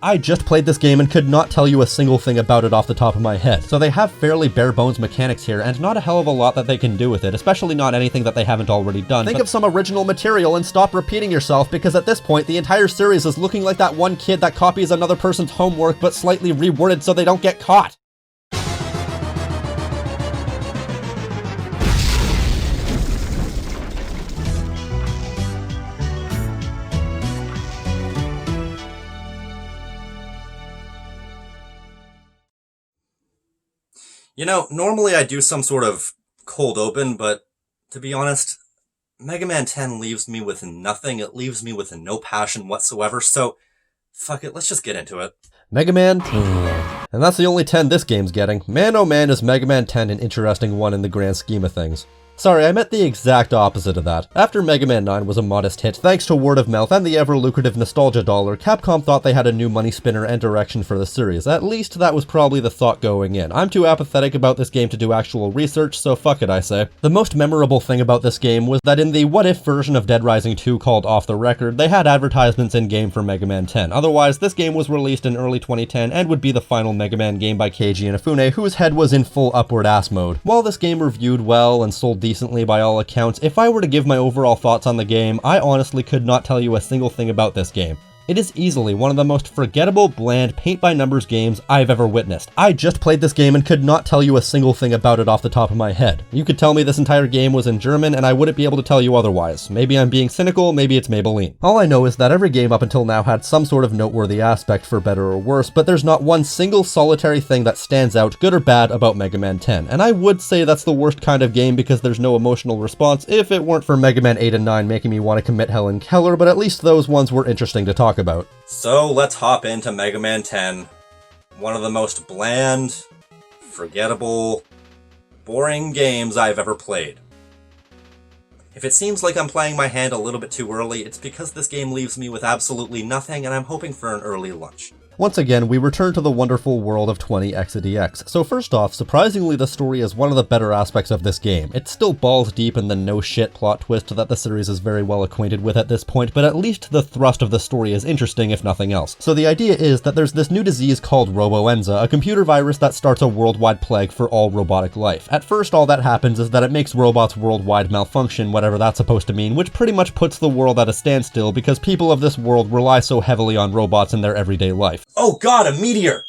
I just played this game and could not tell you a single thing about it off the top of my head, so they have fairly bare bones mechanics here and not a hell of a lot that they can do with it, especially not anything that they haven't already done. Think of some original material and stop repeating yourself, because at this point the entire series is looking like that one kid that copies another person's homework but slightly reworded so they don't get caught. You know, normally I do some sort of cold open, but to be honest, Mega Man 10 leaves me with nothing. It leaves me with no passion whatsoever, so fuck it, let's just get into it. Mega Man? And that's the only 10 this game's getting. Man oh man is Mega Man 10 an interesting one in the grand scheme of things. Sorry, I meant the exact opposite of that. After Mega Man 9 was a modest hit, thanks to word of mouth and the ever-lucrative nostalgia dollar, Capcom thought they had a new money spinner and direction for the series. At least that was probably the thought going in. I'm too apathetic about this game to do actual research, so fuck it, I say. The most memorable thing about this game was that in the what-if version of Dead Rising 2 called Off the Record, they had advertisements in-game for Mega Man 10. Otherwise, this game was released in early 2010 and would be the final Mega Man game by Keiji Inafune, whose head was in full upward ass mode. While this game reviewed well and sold decently by all accounts, if I were to give my overall thoughts on the game, I honestly could not tell you a single thing about this game. It is easily one of the most forgettable, bland, paint-by-numbers games I've ever witnessed. I just played this game and could not tell you a single thing about it off the top of my head. You could tell me this entire game was in German and I wouldn't be able to tell you otherwise. Maybe I'm being cynical, maybe it's Maybelline. All I know is that every game up until now had some sort of noteworthy aspect, for better or worse, but there's not one single solitary thing that stands out, good or bad, about Mega Man 10. And I would say that's the worst kind of game because there's no emotional response if it weren't for Mega Man 8 and 9 making me want to commit Helen Keller, but at least those ones were interesting to talk about. So let's hop into Mega Man 10, one of the most bland, forgettable, boring games I've ever played. If it seems like I'm playing my hand a little bit too early, it's because this game leaves me with absolutely nothing and I'm hoping for an early lunch. Once again, we return to the wonderful world of 20XX. So first off, surprisingly the story is one of the better aspects of this game. It's still balls deep in the no-shit plot twist that the series is very well acquainted with at this point, but at least the thrust of the story is interesting if nothing else. So the idea is that there's this new disease called Roboenza, a computer virus that starts a worldwide plague for all robotic life. At first, all that happens is that it makes robots worldwide malfunction, whatever that's supposed to mean, which pretty much puts the world at a standstill because people of this world rely so heavily on robots in their everyday life. Oh god, a meteor!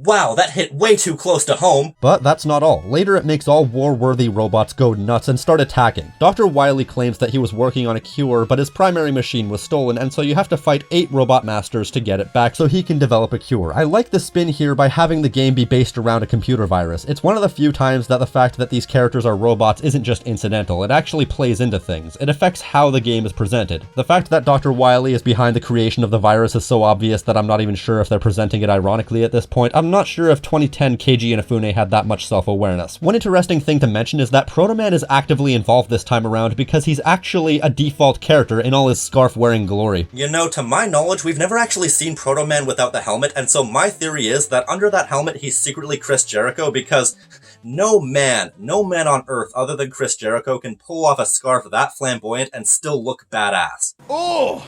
Wow, that hit way too close to home! But that's not all. Later it makes all war-worthy robots go nuts and start attacking. Dr. Wily claims that he was working on a cure, but his primary machine was stolen, and so you have to fight 8 robot masters to get it back so he can develop a cure. I like the spin here by having the game be based around a computer virus. It's one of the few times that the fact that these characters are robots isn't just incidental, it actually plays into things. It affects how the game is presented. The fact that Dr. Wily is behind the creation of the virus is so obvious that I'm not even sure if they're presenting it ironically at this point. I'm not sure if 2010 Keiji Inafune had that much self-awareness. One interesting thing to mention is that Proto Man is actively involved this time around because he's actually a default character in all his scarf-wearing glory. You know, to my knowledge, we've never actually seen Proto Man without the helmet, and so my theory is that under that helmet he's secretly Chris Jericho because no man on earth other than Chris Jericho can pull off a scarf that flamboyant and still look badass. Oh,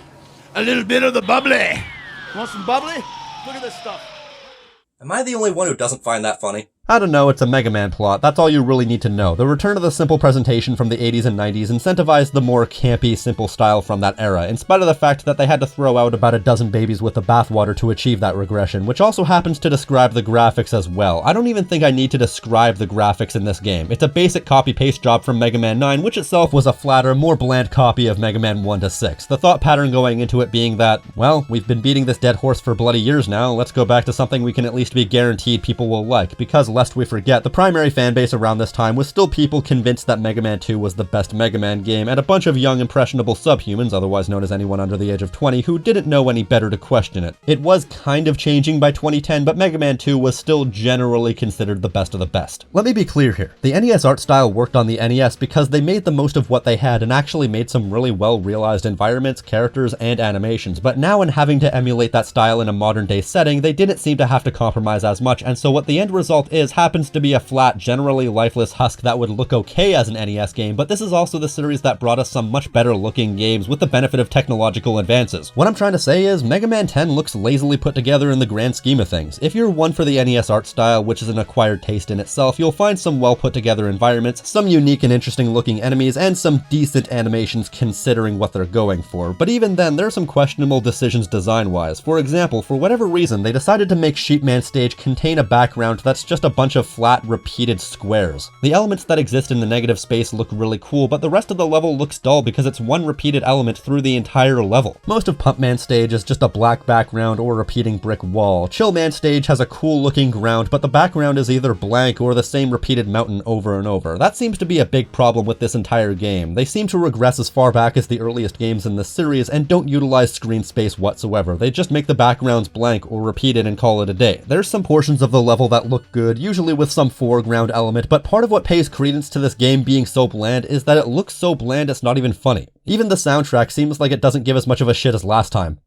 a little bit of the bubbly. Want some bubbly? Look at this stuff. Am I the only one who doesn't find that funny? I don't know, it's a Mega Man plot, that's all you really need to know. The return of the simple presentation from the 80s and 90s incentivized the more campy, simple style from that era, in spite of the fact that they had to throw out about a dozen babies with the bathwater to achieve that regression, which also happens to describe the graphics as well. I don't even think I need to describe the graphics in this game. It's a basic copy-paste job from Mega Man 9, which itself was a flatter, more bland copy of Mega Man 1 to 6. The thought pattern going into it being that, well, we've been beating this dead horse for bloody years now, let's go back to something we can at least be guaranteed people will like, because lest we forget, the primary fanbase around this time was still people convinced that Mega Man 2 was the best Mega Man game, and a bunch of young impressionable subhumans, otherwise known as anyone under the age of 20, who didn't know any better to question it. It was kind of changing by 2010, but Mega Man 2 was still generally considered the best of the best. Let me be clear here. The NES art style worked on the NES because they made the most of what they had and actually made some really well-realized environments, characters, and animations, but now in having to emulate that style in a modern-day setting, they didn't seem to have to compromise as much, and so what the end result is happens to be a flat, generally lifeless husk that would look okay as an NES game, but this is also the series that brought us some much better looking games with the benefit of technological advances. What I'm trying to say is, Mega Man 10 looks lazily put together in the grand scheme of things. If you're one for the NES art style, which is an acquired taste in itself, you'll find some well put together environments, some unique and interesting looking enemies, and some decent animations considering what they're going for. But even then, there are some questionable decisions design-wise. For example, for whatever reason, they decided to make Sheepman Stage contain a background that's just a bunch of flat, repeated squares. The elements that exist in the negative space look really cool, but the rest of the level looks dull because it's one repeated element through the entire level. Most of Pumpman Stage is just a black background or repeating brick wall. Chillman Stage has a cool looking ground, but the background is either blank or the same repeated mountain over and over. That seems to be a big problem with this entire game. They seem to regress as far back as the earliest games in this series and don't utilize screen space whatsoever. They just make the backgrounds blank or repeated and call it a day. There's some portions of the level that look good, usually with some foreground element, but part of what pays credence to this game being so bland is that it looks so bland it's not even funny. Even the soundtrack seems like it doesn't give as much of a shit as last time.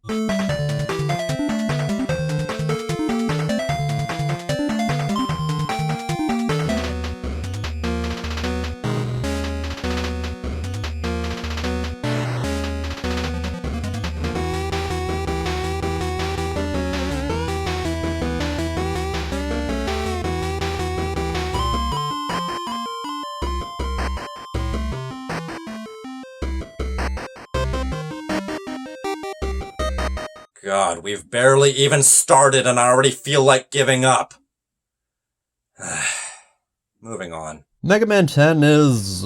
God, we've barely even started and I already feel like giving up. Moving on. Mega Man 10 is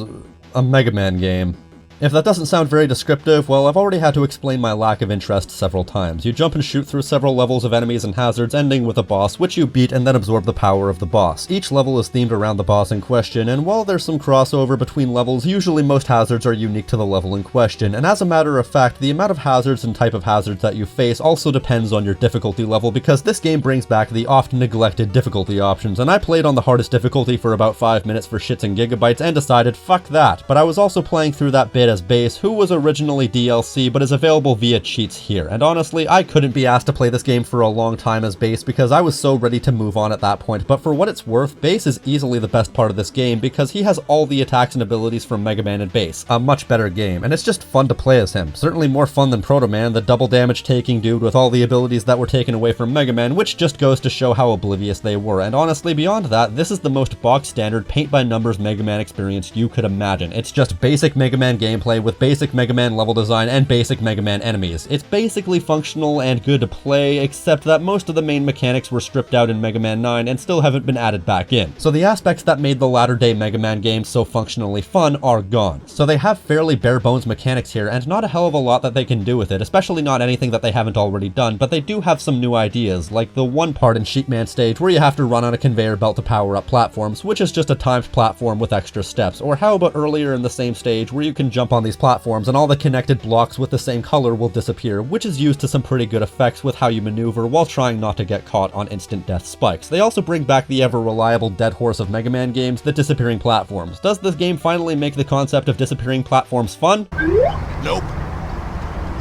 a Mega Man game. If that doesn't sound very descriptive, well, I've already had to explain my lack of interest several times. You jump and shoot through several levels of enemies and hazards, ending with a boss, which you beat and then absorb the power of the boss. Each level is themed around the boss in question, and while there's some crossover between levels, usually most hazards are unique to the level in question, and as a matter of fact, the amount of hazards and type of hazards that you face also depends on your difficulty level, because this game brings back the often neglected difficulty options, and I played on the hardest difficulty for about 5 minutes for shits and gigabytes and decided, fuck that, but I was also playing through that bit as base, who was originally DLC but is available via cheats here, and honestly, I couldn't be asked to play this game for a long time as base because I was so ready to move on at that point, but for what it's worth, base is easily the best part of this game because he has all the attacks and abilities from Mega Man and base, a much better game, and it's just fun to play as him, certainly more fun than Proto Man, the double damage taking dude with all the abilities that were taken away from Mega Man, which just goes to show how oblivious they were, and honestly, beyond that, this is the most box standard paint by numbers Mega Man experience you could imagine. It's just basic Mega Man gameplay with basic Mega Man level design and basic Mega Man enemies. It's basically functional and good to play, except that most of the main mechanics were stripped out in Mega Man 9 and still haven't been added back in. So the aspects that made the latter day Mega Man games so functionally fun are gone. So they have fairly bare bones mechanics here and not a hell of a lot that they can do with it, especially not anything that they haven't already done, but they do have some new ideas, like the one part in Sheepman Stage where you have to run on a conveyor belt to power up platforms, which is just a timed platform with extra steps, or how about earlier in the same stage where you can jump on these platforms and all the connected blocks with the same color will disappear, which is used to some pretty good effects with how you maneuver while trying not to get caught on instant death spikes. They also bring back the ever-reliable dead horse of Mega Man games, the disappearing platforms. Does this game finally make the concept of disappearing platforms fun? Nope.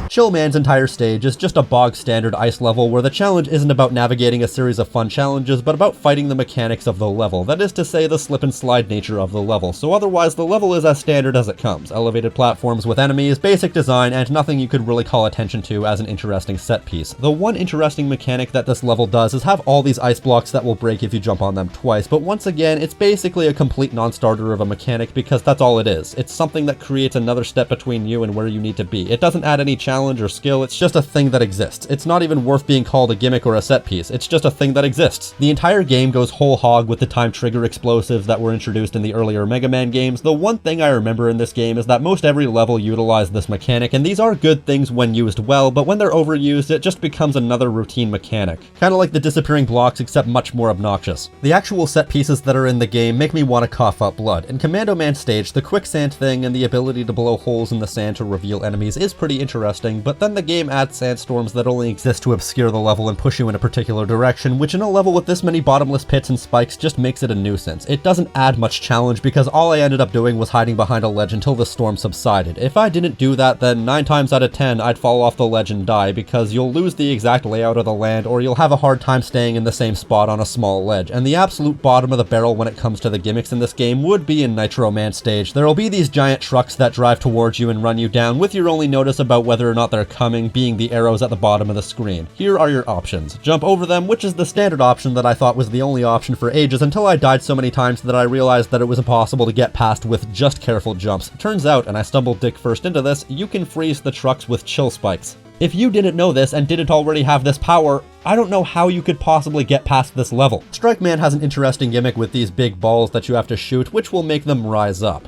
Chillman's entire stage is just a bog-standard ice level where the challenge isn't about navigating a series of fun challenges, but about fighting the mechanics of the level, that is to say the slip and slide nature of the level, so otherwise the level is as standard as it comes. Elevated platforms with enemies, basic design, and nothing you could really call attention to as an interesting set piece. The one interesting mechanic that this level does is have all these ice blocks that will break if you jump on them twice, but once again, it's basically a complete non-starter of a mechanic because that's all it is. It's something that creates another step between you and where you need to be. It doesn't add any challenge or skill, it's just a thing that exists. It's not even worth being called a gimmick or a set piece, it's just a thing that exists. The entire game goes whole hog with the time trigger explosives that were introduced in the earlier Mega Man games. The one thing I remember in this game is that most every level utilized this mechanic, and these are good things when used well, but when they're overused, it just becomes another routine mechanic. Kinda like the disappearing blocks, except much more obnoxious. The actual set pieces that are in the game make me want to cough up blood. In Commando Man Stage, the quicksand thing and the ability to blow holes in the sand to reveal enemies is pretty interesting, interesting, but then the game adds sandstorms that only exist to obscure the level and push you in a particular direction, which in a level with this many bottomless pits and spikes just makes it a nuisance. It doesn't add much challenge because all I ended up doing was hiding behind a ledge until the storm subsided. If I didn't do that, then 9 times out of 10 I'd fall off the ledge and die because you'll lose the exact layout of the land or you'll have a hard time staying in the same spot on a small ledge, and the absolute bottom of the barrel when it comes to the gimmicks in this game would be in Nitro Man stage. There'll be these giant trucks that drive towards you and run you down, with your only notice about whether or not they're coming being the arrows at the bottom of the screen. Here are your options. Jump over them, which is the standard option that I thought was the only option for ages until I died so many times that I realized that it was impossible to get past with just careful jumps. Turns out, and I stumbled dick first into this, you can freeze the trucks with chill spikes. If you didn't know this and didn't already have this power, I don't know how you could possibly get past this level. Strike Man has an interesting gimmick with these big balls that you have to shoot, which will make them rise up.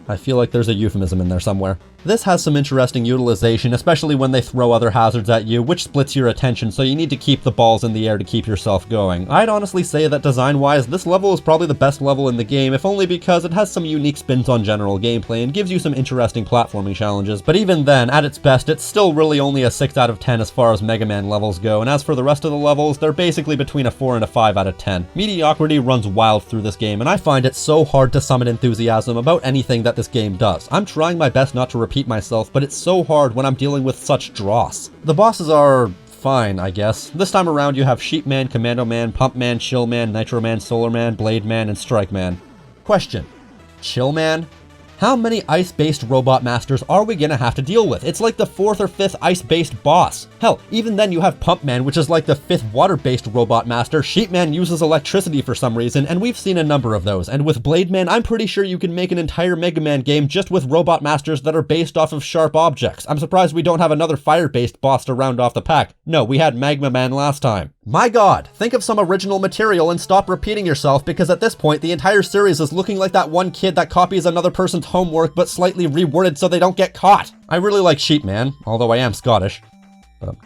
I feel like there's a euphemism in there somewhere. This has some interesting utilization, especially when they throw other hazards at you, which splits your attention, so you need to keep the balls in the air to keep yourself going. I'd honestly say that design-wise, this level is probably the best level in the game, if only because it has some unique spins on general gameplay and gives you some interesting platforming challenges. But even then, at its best, it's still really only a 6 out of 10 as far as Mega Man levels go, and as for the rest of the levels, they're basically between a 4 and a 5 out of 10. Mediocrity runs wild through this game, and I find it so hard to summon enthusiasm about anything that this game does. I'm trying my best not to repeat myself, but it's so hard when I'm dealing with such dross. The bosses are fine, I guess. This time around you have Sheep Man, Commando Man, Pump Man, Chill Man, Nitro Man, Solar Man, Blade Man, and Strike Man. Question: Chill Man? How many ice-based robot masters are we gonna have to deal with? It's like the 4th or 5th ice-based boss. Hell, even then you have Pump Man, which is like the 5th water-based robot master. Sheep Man uses electricity for some reason, and we've seen a number of those. And with Blade Man, I'm pretty sure you can make an entire Mega Man game just with robot masters that are based off of sharp objects. I'm surprised we don't have another fire-based boss to round off the pack. No, we had Magma Man last time. My god, think of some original material and stop repeating yourself, because at this point the entire series is looking like that one kid that copies another person's homework but slightly reworded so they don't get caught. I really like Sheep Man, although I am Scottish.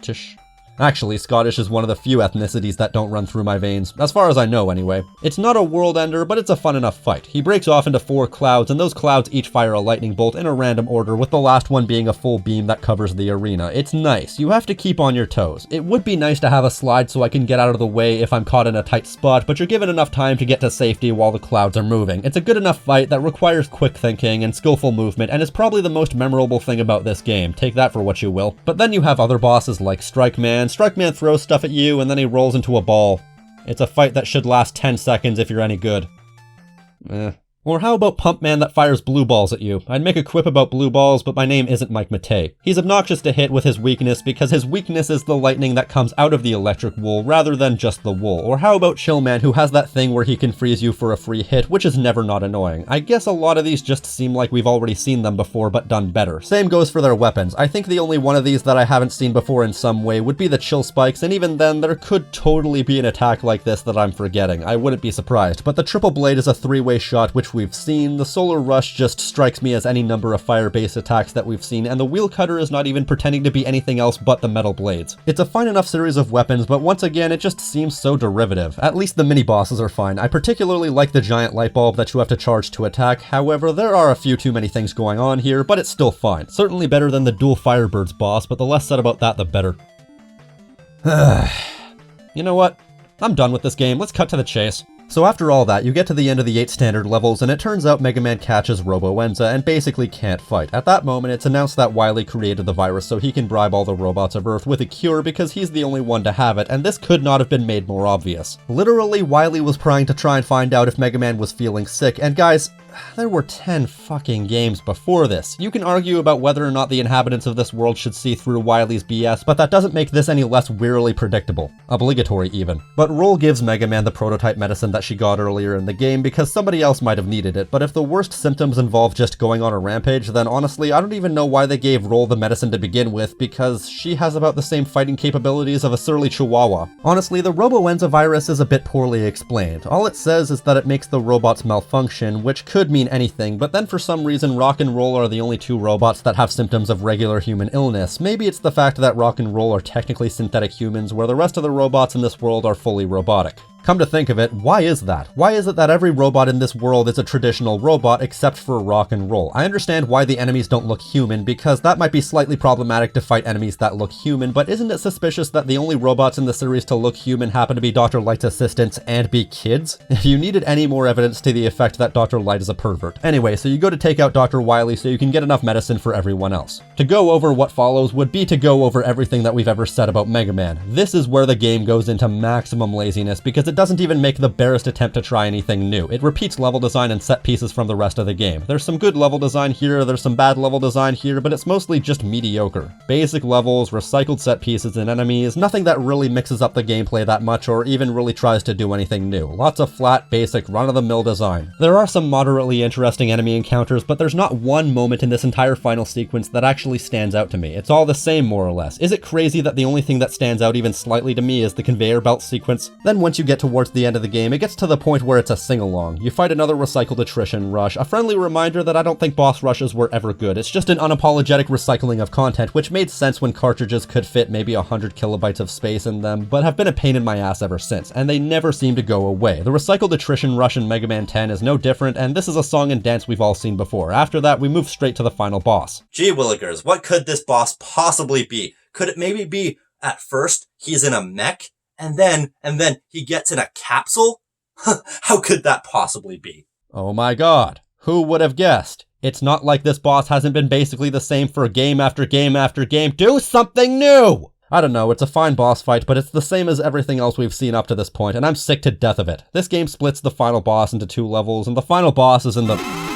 Tish. Actually, Scottish is one of the few ethnicities that don't run through my veins, as far as I know anyway. It's not a world ender, but it's a fun enough fight. He breaks off into 4 clouds, and those clouds each fire a lightning bolt in a random order, with the last one being a full beam that covers the arena. It's nice. You have to keep on your toes. It would be nice to have a slide so I can get out of the way if I'm caught in a tight spot, but you're given enough time to get to safety while the clouds are moving. It's a good enough fight that requires quick thinking and skillful movement, and is probably the most memorable thing about this game. Take that for what you will. But then you have other bosses like Strike Man. Strike Man throws stuff at you and then he rolls into a ball. It's a fight that should last 10 seconds if you're any good. Or how about Pump Man that fires blue balls at you? I'd make a quip about blue balls, but my name isn't Mike Matei. He's obnoxious to hit with his weakness because his weakness is the lightning that comes out of the electric wool rather than just the wool. Or how about Chill Man, who has that thing where he can freeze you for a free hit, which is never not annoying. I guess a lot of these just seem like we've already seen them before but done better. Same goes for their weapons. I think the only one of these that I haven't seen before in some way would be the Chill Spikes, and even then there could totally be an attack like this that I'm forgetting. I wouldn't be surprised. But the Triple Blade is a 3-way shot, which we've seen. The Solar Rush just strikes me as any number of fire-based attacks that we've seen, and the Wheel Cutter is not even pretending to be anything else but the metal blades. It's a fine enough series of weapons, but once again it just seems so derivative. At least the mini-bosses are fine. I particularly like the giant light bulb that you have to charge to attack. However, there are a few too many things going on here, but it's still fine. Certainly better than the Dual Firebirds boss, but the less said about that the better. You know what? I'm done with this game. Let's cut to the chase. So after all that, you get to the end of the 8 standard levels, and it turns out Mega Man catches Robo-Enza and basically can't fight. At that moment, it's announced that Wily created the virus so he can bribe all the robots of Earth with a cure because he's the only one to have it, and this could not have been made more obvious. Literally, Wily was trying to find out if Mega Man was feeling sick, and guys, there were 10 fucking games before this. You can argue about whether or not the inhabitants of this world should see through Wily's BS, but that doesn't make this any less wearily predictable. Obligatory, even. But Roll gives Mega Man the prototype medicine that she got earlier in the game because somebody else might have needed it, but if the worst symptoms involve just going on a rampage, then honestly, I don't even know why they gave Roll the medicine to begin with, because she has about the same fighting capabilities of a surly chihuahua. Honestly, the Robo-Enza virus is a bit poorly explained. All it says is that it makes the robots malfunction, which could mean anything, but then for some reason Rock and Roll are the only 2 robots that have symptoms of regular human illness. Maybe it's the fact that Rock and Roll are technically synthetic humans, where the rest of the robots in this world are fully robotic. Come to think of it, why is that? Why is it that every robot in this world is a traditional robot except for rock and roll? I understand why the enemies don't look human, because that might be slightly problematic to fight enemies that look human, but isn't it suspicious that the only robots in the series to look human happen to be Dr. Light's assistants and be kids? If you needed any more evidence to the effect that Dr. Light is a pervert. Anyway, so you go to take out Dr. Wily so you can get enough medicine for everyone else. To go over what follows would be to go over everything that we've ever said about Mega Man. This is where the game goes into maximum laziness, because it doesn't even make the barest attempt to try anything new. It repeats level design and set pieces from the rest of the game. There's some good level design here, there's some bad level design here, but it's mostly just mediocre. Basic levels, recycled set pieces and enemies, nothing that really mixes up the gameplay that much or even really tries to do anything new. Lots of flat, basic, run-of-the-mill design. There are some moderately interesting enemy encounters, but there's not one moment in this entire final sequence that actually stands out to me. It's all the same, more or less. Is it crazy that the only thing that stands out even slightly to me is the conveyor belt sequence? Then once you get towards the end of the game, it gets to the point where it's a sing-along. You fight another recycled attrition rush, a friendly reminder that I don't think boss rushes were ever good. It's just an unapologetic recycling of content, which made sense when cartridges could fit maybe 100 kilobytes of space in them, but have been a pain in my ass ever since, and they never seem to go away. The recycled attrition rush in Mega Man 10 is no different, and this is a song and dance we've all seen before. After that, we move straight to the final boss. Gee willikers, what could this boss possibly be? Could it maybe be, at first, he's in a mech, and then he gets in a capsule? How could that possibly be? Oh my god, who would have guessed? It's not like this boss hasn't been basically the same for game after game after game. Do something new! I don't know, it's a fine boss fight, but it's the same as everything else we've seen up to this point, and I'm sick to death of it. This game splits the final boss into 2 levels, and the final boss is in the...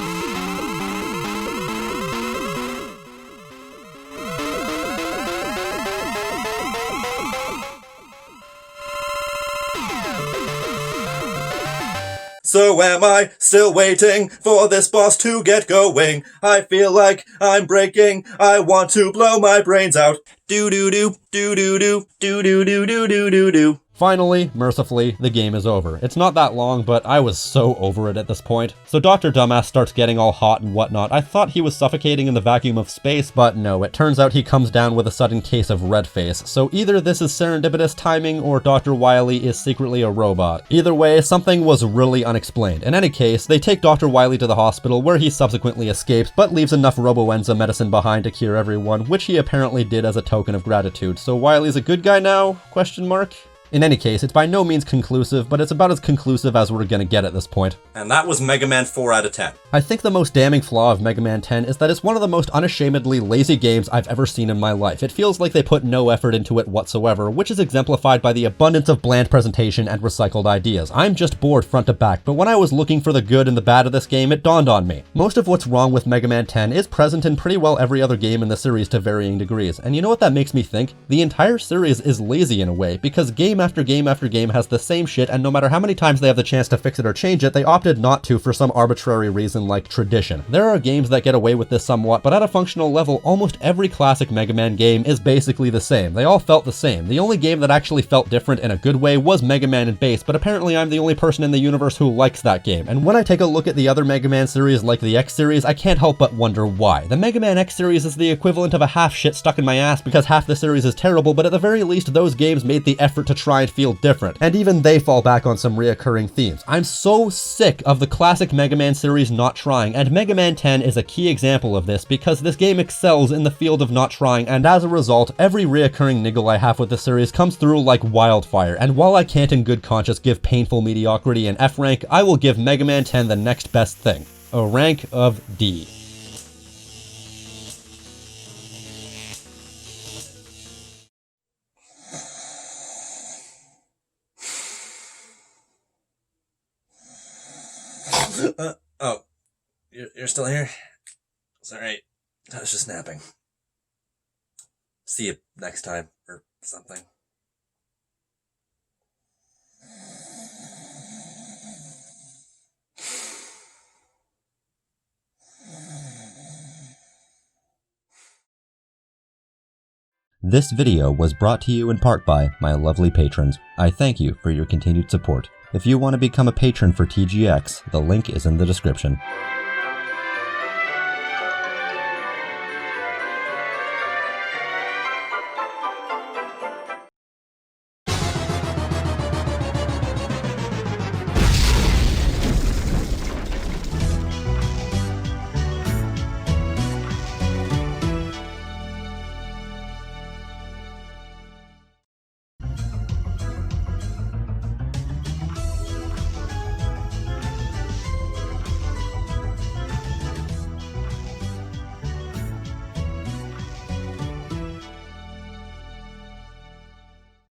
So am I still waiting for this boss to get going? I feel like I'm breaking. I want to blow my brains out. Do do do do do do do do do do do do do. Finally, mercifully, the game is over. It's not that long, but I was so over it at this point. So Dr. Dumbass starts getting all hot and whatnot. I thought he was suffocating in the vacuum of space, but no, it turns out he comes down with a sudden case of red face. So either this is serendipitous timing or Dr. Wily is secretly a robot. Either way, something was really unexplained. In any case, they take Dr. Wily to the hospital where he subsequently escapes, but leaves enough Roboenza medicine behind to cure everyone, which he apparently did as a token of gratitude. So Wily's a good guy now? Question mark? In any case, it's by no means conclusive, but it's about as conclusive as we're gonna get at this point. And that was Mega Man 4 out of 10. I think the most damning flaw of Mega Man 10 is that it's one of the most unashamedly lazy games I've ever seen in my life. It feels like they put no effort into it whatsoever, which is exemplified by the abundance of bland presentation and recycled ideas. I'm just bored front to back, but when I was looking for the good and the bad of this game, it dawned on me. Most of what's wrong with Mega Man 10 is present in pretty well every other game in the series to varying degrees, and you know what that makes me think? The entire series is lazy in a way, because game after game after game has the same shit, and no matter how many times they have the chance to fix it or change it, they opted not to for some arbitrary reason like tradition. There are games that get away with this somewhat, but at a functional level, almost every classic Mega Man game is basically the same. They all felt the same. The only game that actually felt different in a good way was Mega Man in base, but apparently I'm the only person in the universe who likes that game. And when I take a look at the other Mega Man series like the X series, I can't help but wonder why. The Mega Man X series is the equivalent of a half shit stuck in my ass because half the series is terrible, but at the very least those games made the effort to try and feel different, and even they fall back on some reoccurring themes. I'm so sick of the classic Mega Man series not trying, and Mega Man 10 is a key example of this because this game excels in the field of not trying, and as a result, every reoccurring niggle I have with the series comes through like wildfire, and while I can't in good conscience give painful mediocrity an F rank, I will give Mega Man 10 the next best thing, a rank of D. Oh, you're still here? It's alright. I was just napping. See you next time, or something. This video was brought to you in part by my lovely patrons. I thank you for your continued support. If you want to become a patron for TGX, the link is in the description.